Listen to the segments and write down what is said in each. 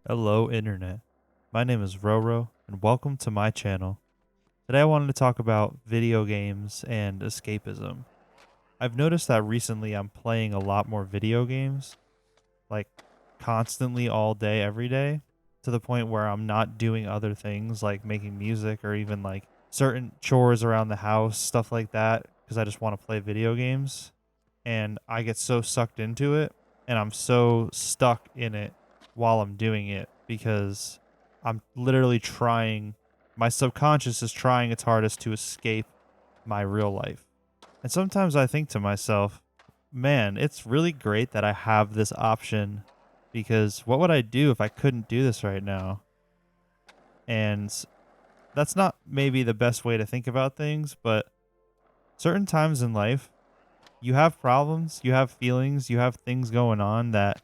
Hello, Internet. My name is Roro, and welcome to my channel. Today, I wanted to talk about video games and escapism. I've noticed that recently I'm playing a lot more video games, like constantly all day, every day, to the point where I'm not doing other things like making music or even like certain chores around the house, stuff like that, because I just want to play video games. And I get so sucked into it, and I'm so stuck in it while I'm doing it because I'm literally trying, my subconscious is trying its hardest to escape my real life. And sometimes I think to myself, man, it's really great that I have this option because what would I do if I couldn't do this right now? And that's not maybe the best way to think about things, but certain times in life, you have problems, you have feelings, you have things going on that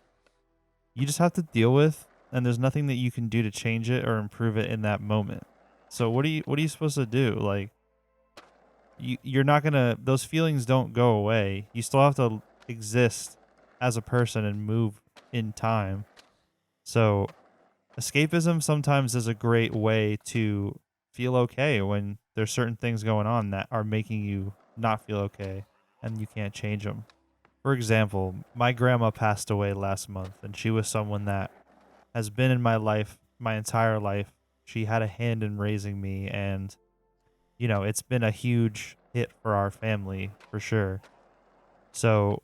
you just have to deal with, and there's nothing that you can do to change it or improve it in that moment. So what are you supposed to do? Like you're not going to, those feelings don't go away. You still have to exist as a person and move in time. So escapism sometimes is a great way to feel okay when there's certain things going on that are making you not feel okay and you can't change them. For example, my grandma passed away last month, and she was someone that has been in my life my entire life. She had a hand in raising me, and, it's been a huge hit for our family for sure. So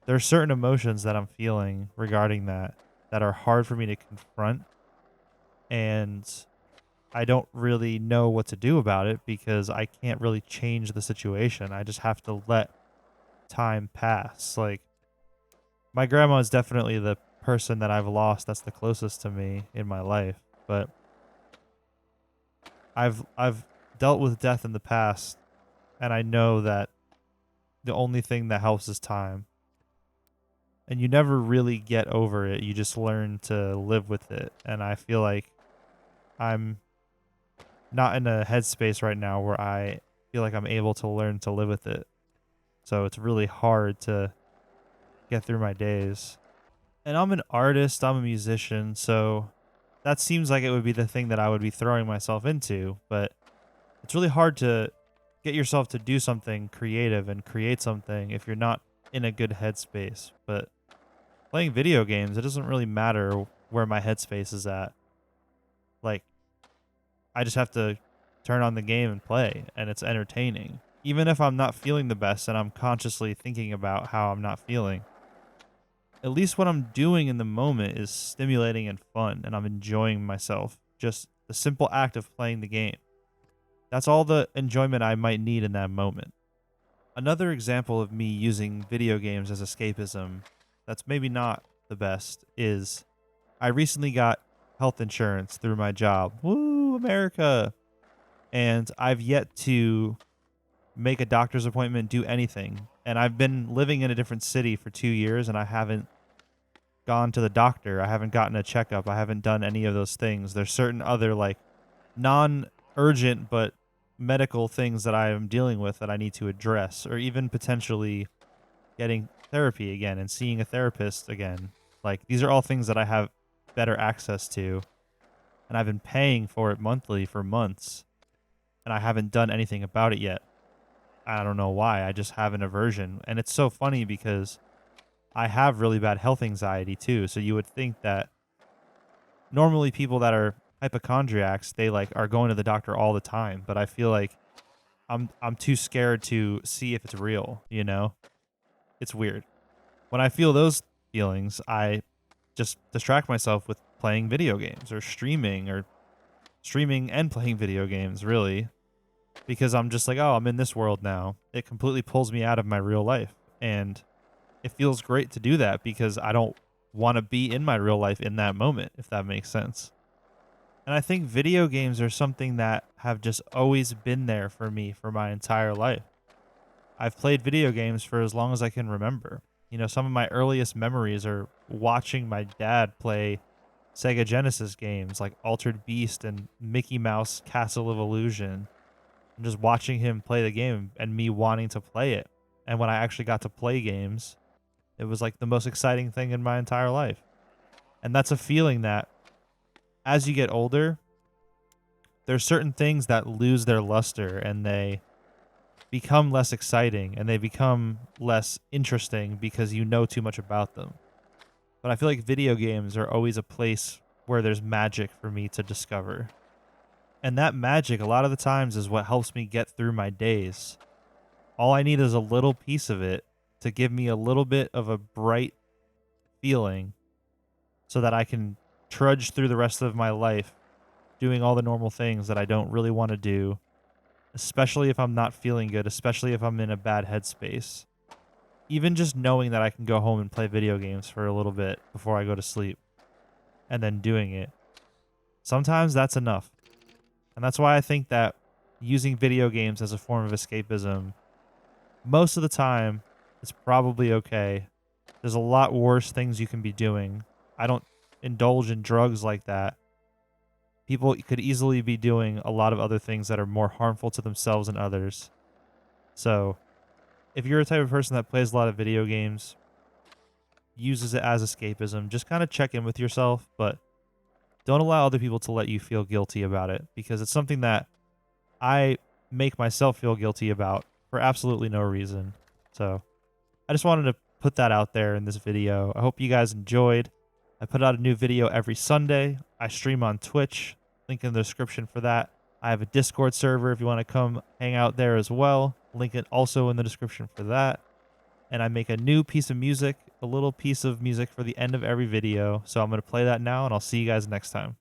there's certain emotions that I'm feeling regarding that are hard for me to confront, and I don't really know what to do about it because I can't really change the situation. I just have to let time pass. Like, my grandma is definitely the person that I've lost that's the closest to me in my life, but I've dealt with death in the past, and I know that the only thing that helps is time. And you never really get over it. You just learn to live with it. And I feel like I'm not in a headspace right now where I feel like I'm able to learn to live with it. So it's really hard to get through my days. And I'm an artist, I'm a musician, so that seems like it would be the thing that I would be throwing myself into, but it's really hard to get yourself to do something creative and create something if you're not in a good headspace. But playing video games, it doesn't really matter where my headspace is at. Like, I just have to turn on the game and play, and it's entertaining. Even if I'm not feeling the best and I'm consciously thinking about how I'm not feeling, at least what I'm doing in the moment is stimulating and fun, and I'm enjoying myself. Just the simple act of playing the game. That's all the enjoyment I might need in that moment. Another example of me using video games as escapism that's maybe not the best is I recently got health insurance through my job. Woo, America! And I've yet to make a doctor's appointment, do anything. And I've been living in a different city for 2 years, and I haven't gone to the doctor. I haven't gotten a checkup. I haven't done any of those things. There's certain other like non-urgent but medical things that I am dealing with that I need to address, or even potentially getting therapy again and seeing a therapist again. Like, these are all things that I have better access to, and I've been paying for it monthly for months, and I haven't done anything about it yet. I don't know why. I just have an aversion. And it's so funny because I have really bad health anxiety too. So you would think that normally people that are hypochondriacs, they like are going to the doctor all the time, but I feel like I'm too scared to see if it's real, you know? It's weird. When I feel those feelings, I just distract myself with playing video games or streaming and playing video games, really, because I'm just like, oh, I'm in this world now. It completely pulls me out of my real life. And it feels great to do that because I don't want to be in my real life in that moment, if that makes sense. And I think video games are something that have just always been there for me for my entire life. I've played video games for as long as I can remember. Some of my earliest memories are watching my dad play Sega Genesis games like Altered Beast and Mickey Mouse Castle of Illusion, and just watching him play the game and me wanting to play it. And when I actually got to play games, it was like the most exciting thing in my entire life. And that's a feeling that as you get older, there's certain things that lose their luster and they become less exciting and they become less interesting because you know too much about them. But I feel like video games are always a place where there's magic for me to discover. And that magic, a lot of the times, is what helps me get through my days. All I need is a little piece of it to give me a little bit of a bright feeling so that I can trudge through the rest of my life doing all the normal things that I don't really want to do, especially if I'm not feeling good, especially if I'm in a bad headspace. Even just knowing that I can go home and play video games for a little bit before I go to sleep and then doing it. Sometimes that's enough. And that's why I think that using video games as a form of escapism, most of the time, it's probably okay. There's a lot worse things you can be doing. I don't indulge in drugs like that. People could easily be doing a lot of other things that are more harmful to themselves and others. So, if you're a type of person that plays a lot of video games, uses it as escapism, just kind of check in with yourself, but don't allow other people to let you feel guilty about it, because it's something that I make myself feel guilty about for absolutely no reason. So I just wanted to put that out there in this video. I hope you guys enjoyed. I put out a new video every Sunday. I stream on Twitch, link in the description for that. I have a Discord server if you want to come hang out there as well. Link it also in the description for that. And I make a new piece of music, a little piece of music for the end of every video. So I'm going to play that now, and I'll see you guys next time.